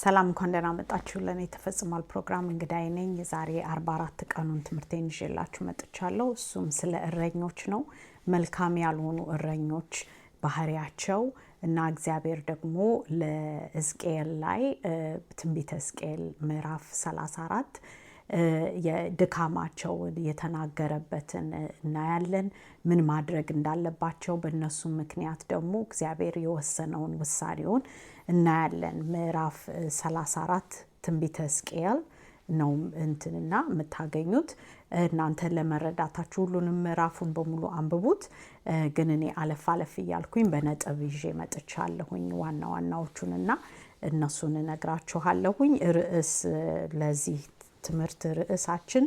ሰላም እንኳን ደህና መጣችሁ ለኔ ተፈጽሟል ፕሮግራም እንግዳይ ነኝ። ዛሬ 44 ቀኑን ትምህርቴን ይዤላችሁ መጥቻለሁ። እሱም ስለ እረኞች ነው። መልካም ያልሆኑ እረኞች ባህሪያቸው እና እግዚአብሔር ደግሞ ለሕዝቅኤል ላይ ትንቢተ ሕዝቅኤል ምዕራፍ 34 የድካማቸውን የተናገረበትን እናያለን። ምን ማድረግ እንዳለባቸው በእነሱ ምክንያት ደግሞ እግዚአብሔር የወሰነውን ውሳኔውን እናያለን። ምዕራፍ 34 ትንቢተ ሕዝቅኤል ነው እንትንና የምታገኙት። እናንተ ለመረዳታችሁ ሁሉንም ምዕራፉን በሙሉ አንብቡት። ግን እኔ አለፍ አለፍ እያልኩኝ በነጥብ ይዤ መጥቻለሁኝ ዋና ዋናዎቹንና እነሱን እነግራችኋለሁኝ። ርዕስ ለዚህ ትምህርት ርዕሳችን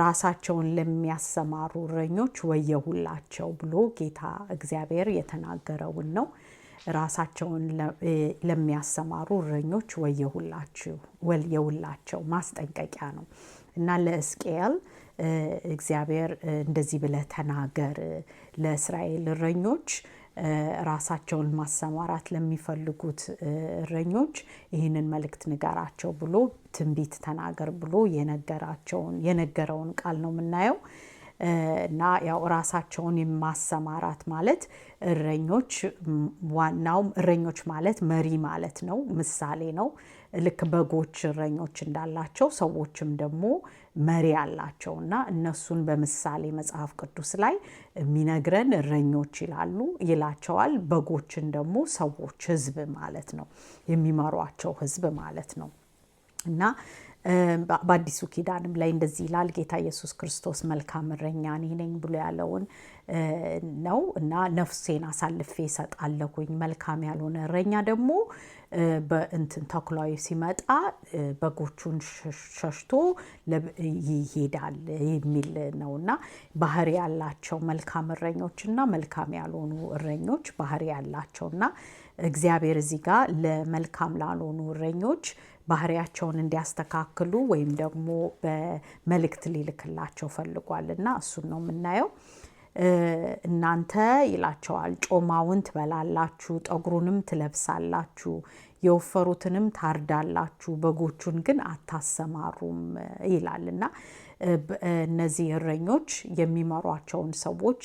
ራሳቸውን ለሚያሰማሩ እረኞች ወየሁላቸው ብሎ ጌታ እግዚአብሔር የተናገረውን ነው። ራሳቸውን ለሚያሰማሩ እረኞች ወየሁላቸው ማስጠንቀቂያ ነው እና ለሕዝቅኤል እግዚአብሔር እንደዚህ ብለህ ተናገር ለእስራኤል እረኞች ራሳቸውን ማሰማራት ለሚፈልጉት እረኞች ይህንን መልእክት ንገራቸው ብሎ ትንቢት ተናገር ብሎ የነገረውን ቃል ነው የምናየው። እና ያው ራሳቸውን የማሰማራት ማለት እረኞች ዋናው እረኞች ማለት መሪ ማለት ነው፣ ምሳሌ ነው። ልክ በጎች እረኞች እንዳላቸው ሰዎችም ደግሞ መሪ አላቸው እና እነሱን በምሳሌ መጽሐፍ ቅዱስ ላይ የሚነግረን እረኞች ይላቸዋል። በጎችን ደግሞ ሰዎች፣ ህዝብ ማለት ነው፣ የሚመሯቸው ህዝብ ማለት ነው። እና በአዲሱ ኪዳንም ላይ እንደዚህ ይላል ጌታ ኢየሱስ ክርስቶስ መልካም እረኛ እኔ ነኝ ብሎ ያለውን ነው። እና ነፍሴን አሳልፌ እሰጣለሁኝ፣ መልካም ያልሆነ እረኛ ደግሞ በእንትን ተኩላዊ ሲመጣ በጎቹን ሸሽቶ ይሄዳል የሚል ነውና ባህሪ ያላቸው መልካም እረኞችና መልካም ያልሆኑ እረኞች ባህሪ ያላቸውና እግዚአብሔር እዚህ ጋር ለመልካም ላልሆኑ እረኞች ባህሪያቸውን እንዲያስተካክሉ ወይም ደግሞ በመልእክት ሊልክላቸው ፈልጓልና እሱን ነው የምናየው። እናንተ ይላቸዋል ጮማውን ትበላላችሁ፣ ጠጉሩንም ትለብሳላችሁ፣ የወፈሩትንም ታርዳላችሁ፣ በጎቹን ግን አታሰማሩም ይላልና እነዚህ እረኞች የሚመሯቸውን ሰዎች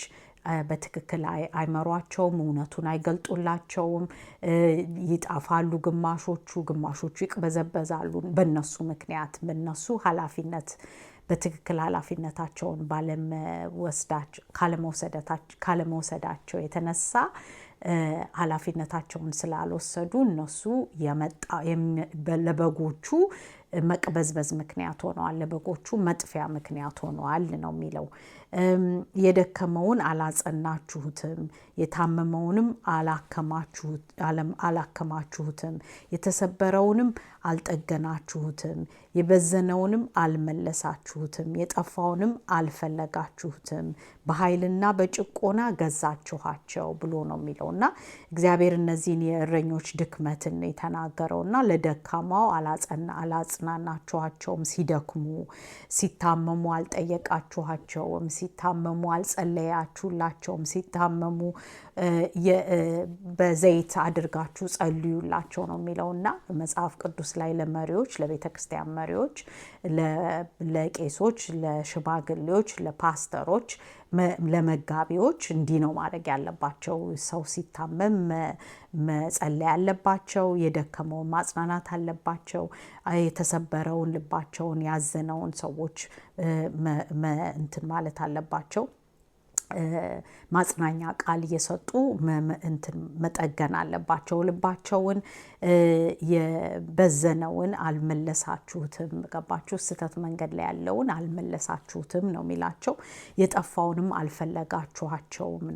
በትክክል አይመሯቸውም፣ እውነቱን አይገልጡላቸውም፣ ይጣፋሉ። ግማሾቹ ይቅበዘበዛሉ። በእነሱ ምክንያት በእነሱ በትክክል ኃላፊነታቸውን ካለመውሰዳቸው የተነሳ ኃላፊነታቸውን ስላልወሰዱ እነሱ ለበጎቹ መቅበዝበዝ ምክንያት ሆነዋል፣ ለበጎቹ መጥፊያ ምክንያት ሆነዋል ነው የሚለው። የደከመውን አላጸናችሁትም፣ የታመመውንም አላከማችሁትም፣ የተሰበረውንም አልጠገናችሁትም፣ የበዘነውንም አልመለሳችሁትም፣ የጠፋውንም አልፈለጋችሁትም፣ በኃይልና በጭቆና ገዛችኋቸው ብሎ ነው የሚለው እና እግዚአብሔር እነዚህን የእረኞች ድክመትን የተናገረውና ለደካማው አላጽናናችኋቸውም፣ ሲደክሙ ሲታመሙ አልጠየቃችኋቸውም፣ ሲታመሙ አልጸለያችሁላቸውም፣ ሲታመሙ በዘይት አድርጋችሁ ጸልዩላቸው ነው የሚለውና መጽሐፍ ቅዱስ ላይ ለመሪዎች፣ ለቤተ ክርስቲያን መሪዎች፣ ለቄሶች፣ ለሽማግሌዎች፣ ለፓስተሮች፣ ለመጋቢዎች እንዲህ ነው ማድረግ ያለባቸው። ሰው ሲታመም መጸለይ አለባቸው፣ የደከመውን ማጽናናት አለባቸው፣ የተሰበረውን ልባቸውን ያዘነውን ሰዎች እንትን ማለት አለባቸው። ማጽናኛ ቃል እየሰጡ መጠገን አለባቸው ልባቸውን። የበዘነውን አልመለሳችሁትም፣ ገባችሁ? ስህተት መንገድ ላይ ያለውን አልመለሳችሁትም ነው የሚላቸው። የጠፋውንም አልፈለጋችኋቸውም ነው